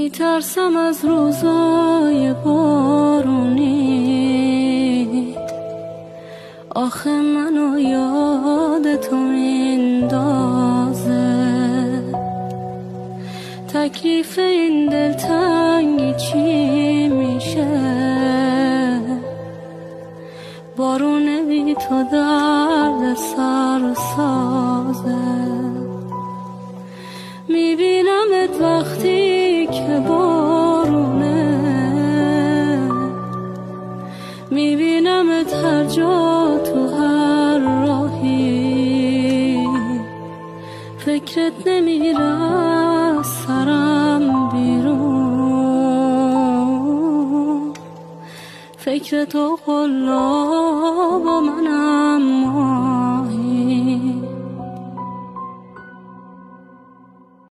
میترسم از روزای بارونی، آخه منو یاد تو میندازه. تکلیف این دلتنگی چی میشه؟ بارونه بی تو درد سر سازه. میبینمت وقتی که بارونه، میبینمت هر جا تو هر راهی. فکرت نمیره از سرم بیرون، فکر تو قلاب و منم